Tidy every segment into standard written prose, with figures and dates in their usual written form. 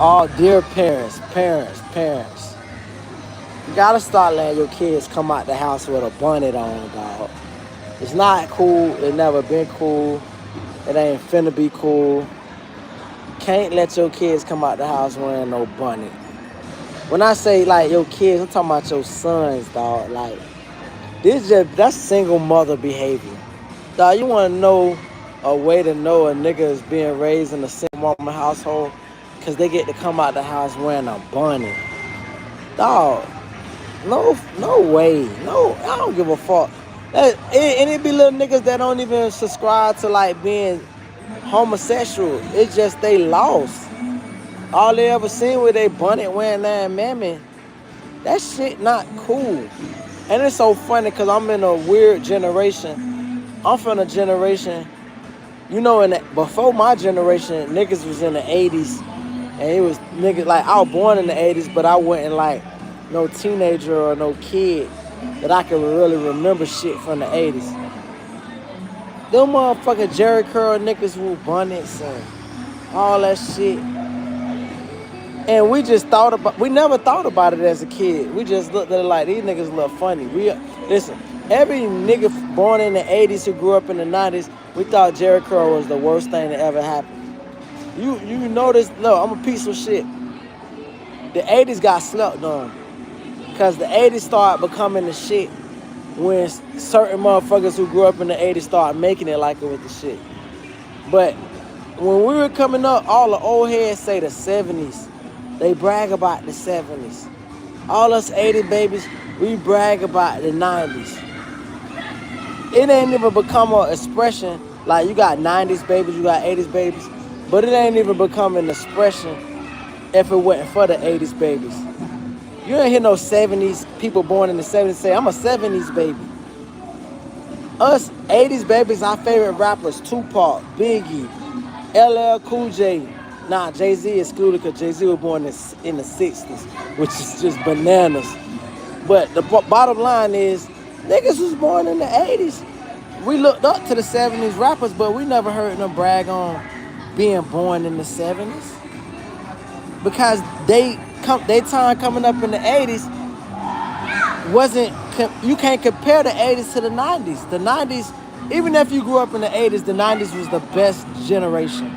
All dear parents. You gotta start letting your kids come out the house with a bonnet on, dog. It's not cool. It never been cool. It ain't finna be cool. Can't let your kids come out the house wearing no bonnet. When I say like your kids, I'm talking about your sons, dog. Like that's single mother behavior. Dog, you wanna know a way to know a nigga is being raised in a single mama household? Cause they get to come out the house wearing a bonnet. Dog, no way. No, I don't give a fuck. And it be little niggas that don't even subscribe to like being homosexual. It's just they lost. All they ever seen with they bonnet wearing that mammy. That shit not cool. And it's so funny because I'm in a weird generation. I'm from a generation, before my generation, niggas was in the 80s. And it was niggas, like, I was born in the 80s, but I wasn't like no teenager or no kid that I can really remember shit from the 80s. Them motherfucking Jerry Curl niggas with bonnets and all that shit. And we never thought about it as a kid. We just looked at it like, these niggas look funny. Listen, every nigga born in the 80s who grew up in the 90s, we thought Jerry Curl was the worst thing that ever happened. You notice, look, I'm a piece of shit. The 80s got slept on. Because the 80s started becoming the shit when certain motherfuckers who grew up in the 80s started making it like it was the shit. But when we were coming up, all the old heads say the 70s. They brag about the 70s. All us 80 babies, we brag about the 90s. It ain't even become an expression. Like, you got 90s babies, you got 80s babies. But it ain't even become an expression if it wasn't for the 80s babies. You ain't hear no 70s people born in the 70s say, I'm a 70s baby. Us 80s babies, our favorite rappers, Tupac, Biggie, LL Cool J. Nah, Jay-Z excluded because Jay-Z was born in the 60s, which is just bananas. But the bottom line is, niggas was born in the 80s. We looked up to the 70s rappers, but we never heard them brag on being born in the 70s. Because they time coming up in the 80s you can't compare the 80s to the 90s. The 90s, even if you grew up in the 80s, the 90s was the best generation.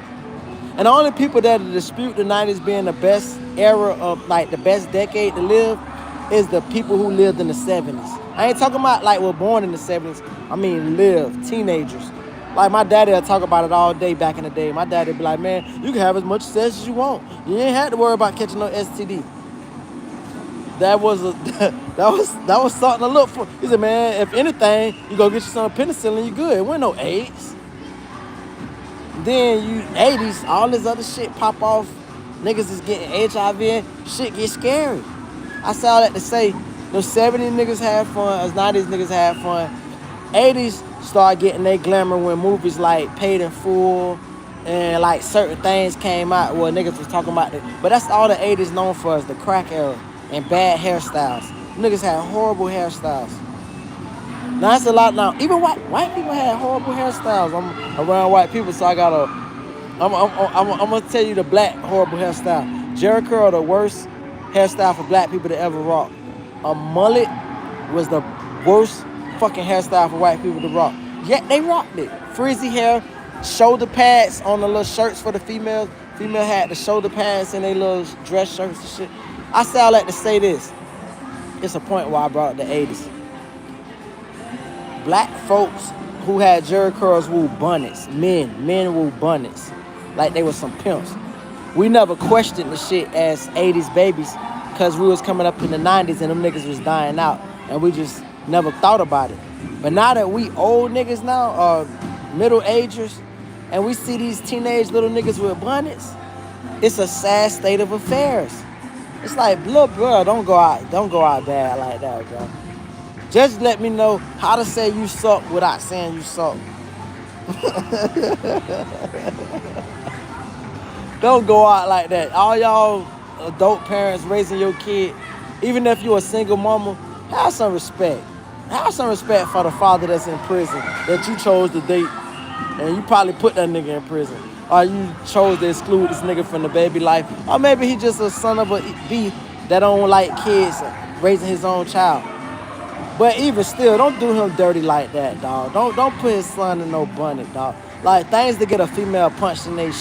And the only people that dispute the 90s being the best era of, like, the best decade to live is the people who lived in the 70s. I ain't talking about, like, were born in the 70s. I mean, teenagers. Like, my daddy will talk about it all day back in the day. My daddy be like, man, you can have as much sex as you want. You ain't had to worry about catching no STD. That was something to look for. He said, man, if anything, you go get you some penicillin, you good. It wasn't no AIDS. Then 80s, all this other shit pop off. Niggas is getting HIV and shit get scary. I say all that to say, those 70s niggas had fun, us 90s niggas had fun. 80s started getting their glamour when movies like Paid in Full and like certain things came out where niggas was talking about it. But that's all the 80s known for, is the crack era and bad hairstyles. Niggas had horrible hairstyles. Now that's a lot now. Even white people had horrible hairstyles. I'm around white people, so I'm gonna tell you the black horrible hairstyle. Jerry Curl, the worst hairstyle for black people to ever rock. A mullet was the worst fucking hairstyle for white people to rock. Yet they rocked it. Frizzy hair, shoulder pads on the little shirts for the females. Female had the shoulder pads in their little dress shirts and shit. I say all that to say this. It's a point where I brought up the 80s. Black folks who had Jerry Curls wore bonnets. Men wore bonnets. Like they were some pimps. We never questioned the shit as 80s babies because we was coming up in the 90s and them niggas was dying out. And we just never thought about it. But now that we old niggas now, middle agers, and we see these teenage little niggas with bonnets, it's a sad state of affairs. It's like, look, bro, don't go out bad like that, bro. Just let me know how to say you suck without saying you suck. Don't go out like that. All y'all adult parents raising your kid, even if you're a single mama, have some respect. Have some respect for the father that's in prison that you chose to date. And you probably put that nigga in prison. or you chose to exclude this nigga from the baby life, or maybe he just a son of a B that don't like kids raising his own child. But even still, don't do him dirty like that, dog. Don't put his son in no bunny, dog. Like, things to get a female punched in they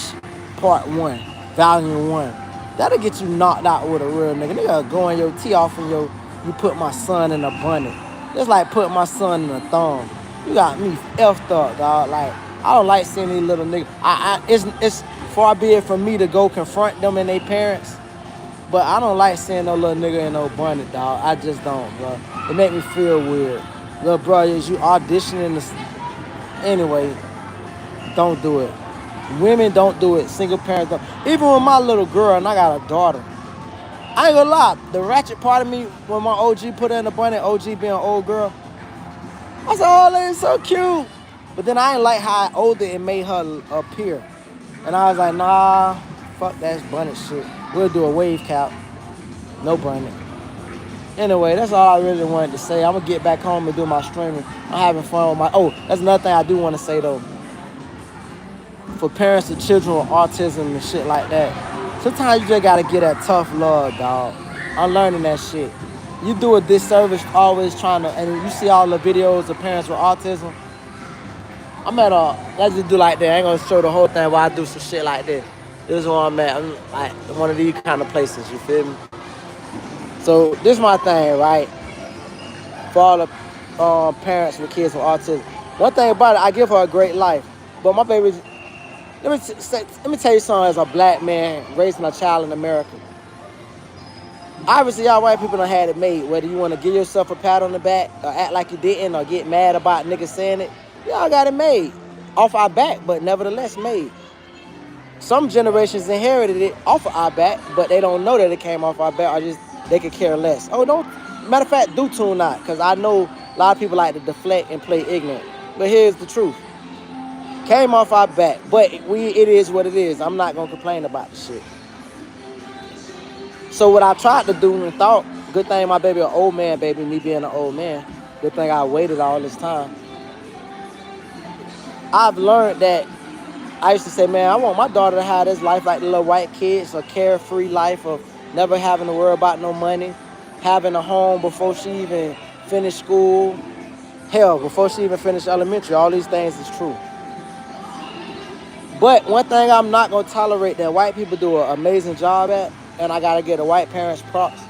part 1, volume 1. That'll get you knocked out with a real nigga. Nigga going your teeth off and you put my son in a bunny. It's like putting my son in a thong. You got me effed up, dog. Like, I don't like seeing these little niggas. It's far be it from me to go confront them and their parents. But I don't like seeing no little nigga in no bunny, dog. I just don't, bro. It make me feel weird. Little bro, is you auditioning this? Anyway, don't do it. Women don't do it. Single parents don't. Even with my little girl, and I got a daughter. I ain't gonna lie. The ratchet part of me, when my OG put her in the bunny, OG being an old girl, I said, oh, that's so cute. But then I ain't like how I older it made her appear. And I was like, nah, fuck that bunny shit. We'll do a wave cap. No bunny. Anyway, that's all I really wanted to say. I'm going to get back home and do my streaming. I'm having fun with my... Oh, that's another thing I do want to say, though. For parents of children with autism and shit like that, sometimes you just got to get that tough love, dog. I'm learning that shit. You do a disservice always trying to... And you see all the videos of parents with autism. I'm at a... Let's just do like that. I ain't going to show the whole thing while I do some shit like this. This is where I'm at. I'm like one of these kind of places, you feel me? So this is my thing, right? For all the parents with kids with autism. One thing about it, I give her a great life. But my baby, let me tell you something as a black man raising a child in America. Obviously, y'all white people done had it made. Whether you want to give yourself a pat on the back or act like you didn't or get mad about niggas saying it, y'all got it made. Off our back, but nevertheless made. Some generations inherited it off of our back, but they don't know that it came off our back, or just they could care less. Oh, don't. Matter of fact, do tune out, because I know a lot of people like to deflect and play ignorant. But here's the truth. Came off our back, but it is what it is. I'm not going to complain about the shit. So what I tried to do and thought, good thing my baby an old man, baby, me being an old man. Good thing I waited all this time. I've learned that I used to say, man, I want my daughter to have this life like the little white kids, a carefree life of never having to worry about no money, having a home before she even finished school. Hell, before she even finished elementary, all these things is true. But one thing I'm not going to tolerate that white people do an amazing job at, and I got to get the white parents props.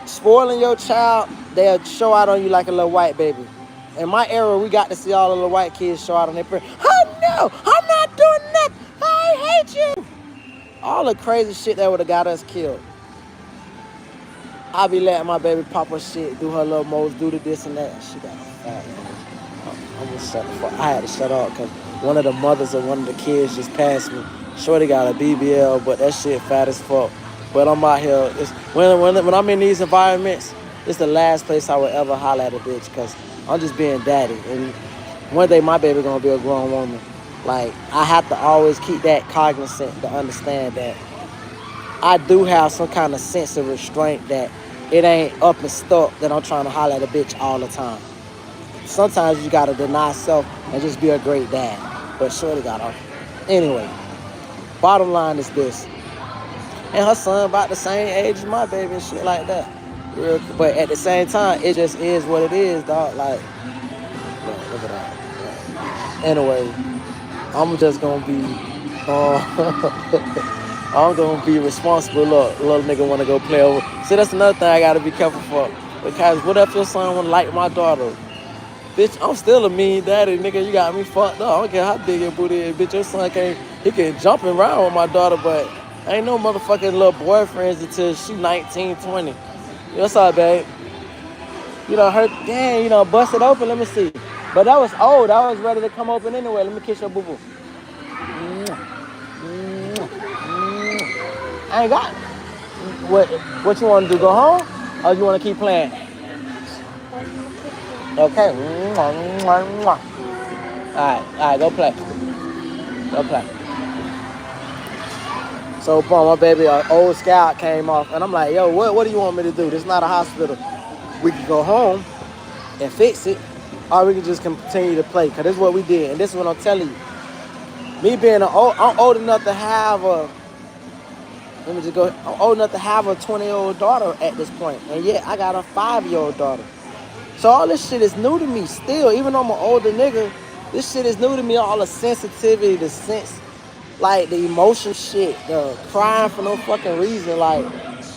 Spoiling your child, they'll show out on you like a little white baby. In my era, we got to see all the little white kids show out on their parents. Oh no, I'm not doing nothing. I hate you. All the crazy shit that would have got us killed. I be letting my baby pop her shit, do her little moves, do the this and that. She got a fat nose. I'm gonna shut the fuck. I had to shut up because one of the mothers of one of the kids just passed me. Shorty got a BBL, but that shit fat as fuck. But I'm out here. When I'm in these environments, it's the last place I would ever holler at a bitch because I'm just being daddy. And one day my baby gonna be a grown woman. Like, I have to always keep that cognizant to understand that I do have some kind of sense of restraint that it ain't up and stuck that I'm trying to holler at a bitch all the time. Sometimes you gotta deny self and just be a great dad. But shorty got off. Anyway, bottom line is this. And her son about the same age as my baby and shit like that. But at the same time, it just is what it is, dog. Like, look at that. Anyway, I'm just gonna be, I'm gonna be responsible. Look, little nigga wanna go play over. See, that's another thing I gotta be careful for. Because what if your son wanna like my daughter? Bitch, I'm still a mean daddy, nigga. You got me fucked up. I don't care how big your booty is. Bitch, your son he can jump around with my daughter, but ain't no motherfucking little boyfriends until she 19, 20. What's up, babe? You know, her, damn, you know, bust it open. Let me see. But that was old. I was ready to come open anyway. Let me kiss your boo-boo. I ain't got it. What you want to do? Go home? Or you want to keep playing? Okay. All right, go play. Go play. So, boom, my baby, an old Scout came off, and I'm like, yo, what do you want me to do? This is not a hospital. We can go home and fix it, or we can just continue to play, because this is what we did, and this is what I'm telling you. Me being I'm old enough to have a, let me just go, I'm old enough to have a 20-year-old daughter at this point, and yet I got a 5-year-old daughter. So all this shit is new to me still, even though I'm an older nigga. This shit is new to me, all the sensitivity, the sense, like the emotion shit, the crying for no fucking reason. Like,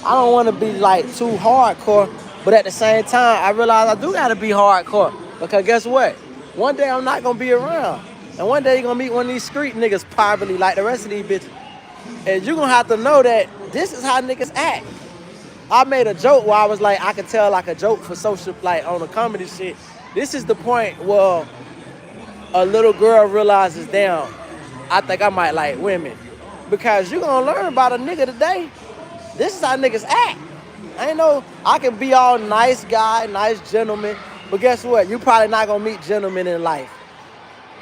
I don't want to be like too hardcore, but at the same time, I realize I do gotta be hardcore. Because guess what? One day I'm not gonna be around. And one day you're gonna meet one of these street niggas probably like the rest of these bitches. And you're gonna have to know that this is how niggas act. I made a joke where I was like, I could tell like a joke for social, like on the comedy shit. This is the point where a little girl realizes, damn, I think I might like women. Because you're gonna learn about a nigga today. This is how niggas act. I ain't know I can be all nice guy, nice gentleman, but guess what? You probably not gonna meet gentlemen in life.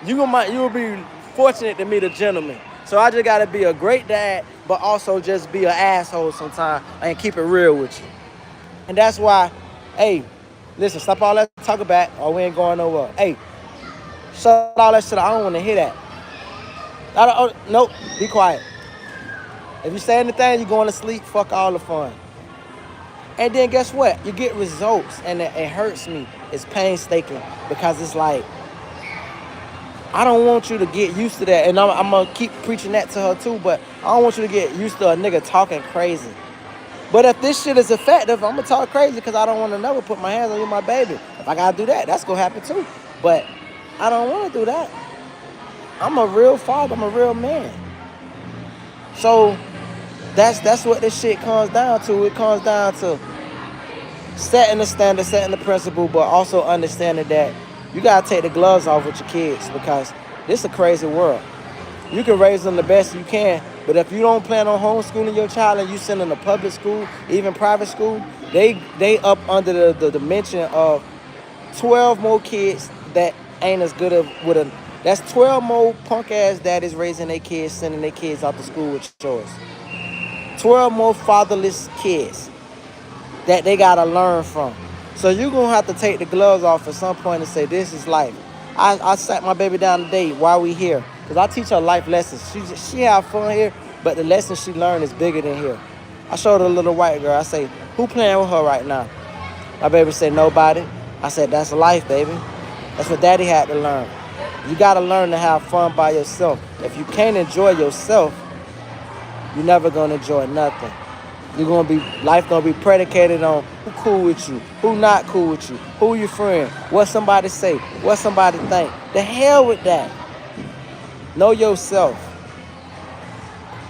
You'll be fortunate to meet a gentleman. So I just gotta be a great dad, but also just be an asshole sometimes and keep it real with you. And that's why, hey, listen, stop all that talk about, or we ain't going nowhere. Hey, shut all that shit. I don't want to hear that. Nope, be quiet. If you say anything, you're going to sleep. Fuck all the fun. And then guess what? You get results, and it hurts me. It's painstaking because it's like, I don't want you to get used to that. And I'm going to keep preaching that to her too, but I don't want you to get used to a nigga talking crazy. But if this shit is effective, I'm going to talk crazy because I don't want to never put my hands on you, my baby. If I got to do that, that's going to happen too. But I don't want to do that. I'm a real father. I'm a real man. So that's what this shit comes down to. It comes down to setting the standard, setting the principle, but also understanding that you got to take the gloves off with your kids because this is a crazy world. You can raise them the best you can, but if you don't plan on homeschooling your child and you send them to public school, even private school, they up under the dimension of 12 more kids that ain't as good with a... That's 12 more punk-ass daddies raising their kids, sending their kids out to school with yours. 12 more fatherless kids that they got to learn from. So you're going to have to take the gloves off at some point and say, this is life. I sat my baby down today while we here because I teach her life lessons. She have fun here, but the lessons she learned is bigger than here. I showed her a little white girl. I say, who playing with her right now? My baby said, nobody. I said, that's life, baby. That's what daddy had to learn. You got to learn to have fun by yourself. If you can't enjoy yourself, you're never going to enjoy nothing. Life gonna be predicated on who cool with you, who not cool with you, who your friend, what somebody say, what somebody think. The hell with that. Know yourself.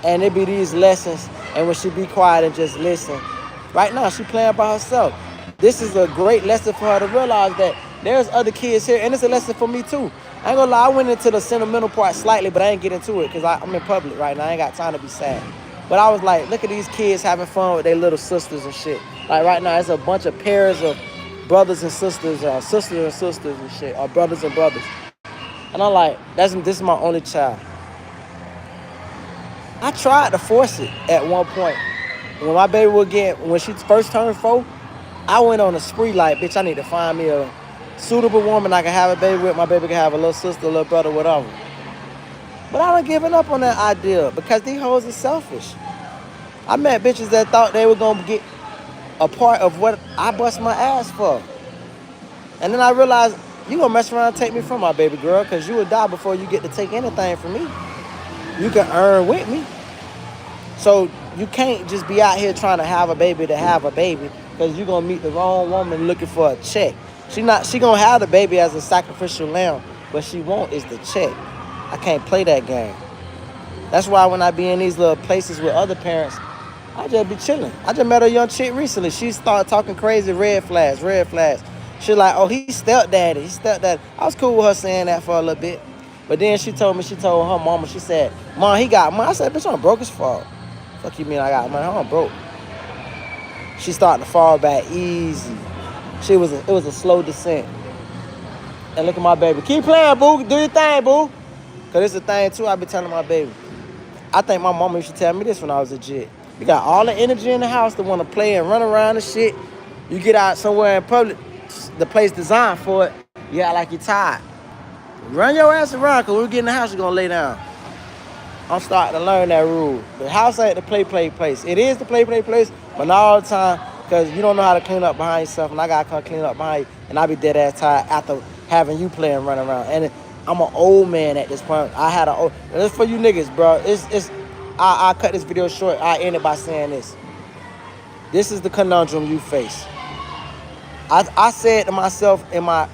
And it be these lessons, and when she be quiet and just listen. Right now, she playing by herself. This is a great lesson for her to realize that there's other kids here, and it's a lesson for me too. I ain't gonna lie, I went into the sentimental part slightly, but I ain't get into it because I'm in public right now. I ain't got time to be sad. But I was like, look at these kids having fun with their little sisters and shit. Like right now, it's a bunch of pairs of brothers and sisters, sisters and sisters and shit, or brothers and brothers. And I'm like, this is my only child. I tried to force it at one point. When my baby when she first turned 4, I went on a spree like, bitch, I need to find me a suitable woman I can have a baby with. My baby can have a little sister, a little brother, whatever. But I done given up on that idea because these hoes are selfish. I met bitches that thought they were going to get a part of what I bust my ass for. And then I realized, you going to mess around and take me from my baby girl because you will die before you get to take anything from me. You can earn with me. So you can't just be out here trying to have a baby to have a baby because you're going to meet the wrong woman looking for a check. She going to have the baby as a sacrificial lamb, but she won't is the check. I can't play that game. That's why when I be in these little places with other parents, I just be chilling. I just met a young chick recently. She started talking crazy, red flags. She like, oh, he's stepdaddy. I was cool with her saying that for a little bit. But then she told her mama, she said, Mom, he got money. I said, bitch, I'm broke as fuck. Fuck you mean I got money? I'm broke. She started to fall back easy. It was a slow descent. And look at my baby. Keep playing, boo. Do your thing, boo. Because it's a thing, too, I be telling my baby. I think my mama used to tell me this when I was a jit. You got all the energy in the house to want to play and run around and shit. You get out somewhere in public, the place designed for it, you act like you're tired. Run your ass around, because when we get in the house, you're going to lay down. I'm starting to learn that rule. The house ain't the play place. It is the play place, but not all the time, because you don't know how to clean up behind yourself, and I gotta come clean up behind you, and I be dead ass tired after having you play and run around. And I'm an old man at this point. I had it's for you niggas, bro. I cut this video short. I end it by saying this. This is the conundrum you face. I said to myself in my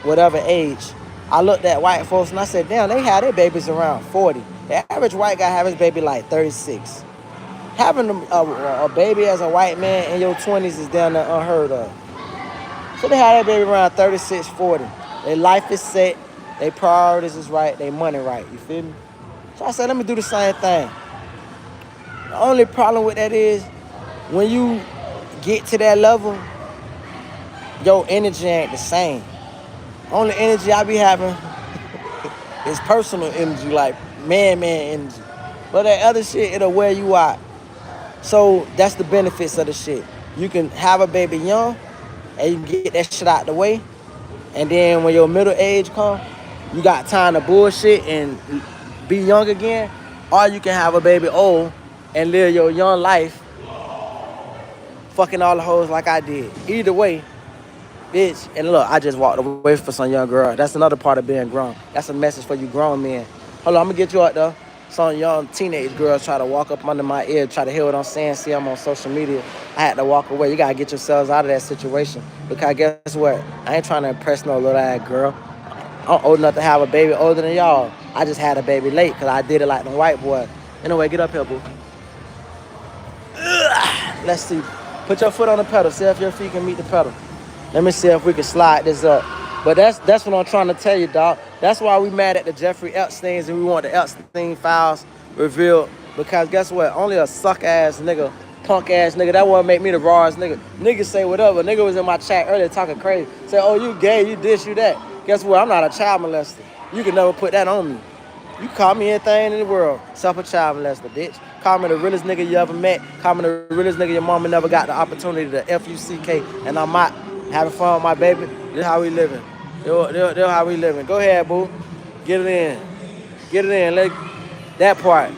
whatever age, I looked at white folks and I said, damn, they had their babies around 40. The average white guy have his baby like 36. Having a baby as a white man in your 20s is down there unheard of. So they had their baby around 36, 40. Their life is set, their priorities is right, their money right, you feel me? So I said, let me do the same thing. The only problem with that is, when you get to that level, your energy ain't the same. Only energy I be having is personal energy, like man energy. But that other shit, it'll wear you out. So that's the benefits of the shit. You can have a baby young, and you can get that shit out the way. And then when your middle age come, you got time to bullshit and be young again. Or you can have a baby old and live your young life fucking all the hoes like I did. Either way, bitch. And look, I just walked away for some young girl. That's another part of being grown. That's a message for you grown men. Hold on, I'm gonna get you out there. Some young teenage girls try to walk up under my ear, try to hear what I'm saying, see I'm on social media. I had to walk away. You gotta get yourselves out of that situation. Because guess what? I ain't trying to impress no little ass girl. I'm old enough to have a baby older than y'all. I just had a baby late because I did it like the white boy. Anyway, get up here, boo. Let's see. Put your foot on the pedal. See if your feet can meet the pedal. Let me see if we can slide this up. But that's what I'm trying to tell you, dog. That's why we mad at the Jeffrey Epsteins and we want the Epstein files revealed. Because guess what? Only a suck-ass nigga, punk-ass nigga, that won't make me the rawest nigga. Niggas say whatever. Nigga was in my chat earlier talking crazy. Say, oh, you gay, you this, you that. Guess what? I'm not a child molester. You can never put that on me. You call me anything in the world, except a child molester, bitch. Call me the realest nigga you ever met. Call me the realest nigga your mama never got the opportunity to F-U-C-K. And I'm out having fun with my baby. This how we living. This how we living. Go ahead, boo. Get it in. Get it in. That part.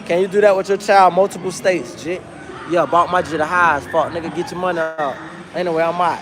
Can you do that with your child? Multiple states, jit. Yeah, bought my jit high as fuck. Nigga, get your money out. Anyway, I'm out.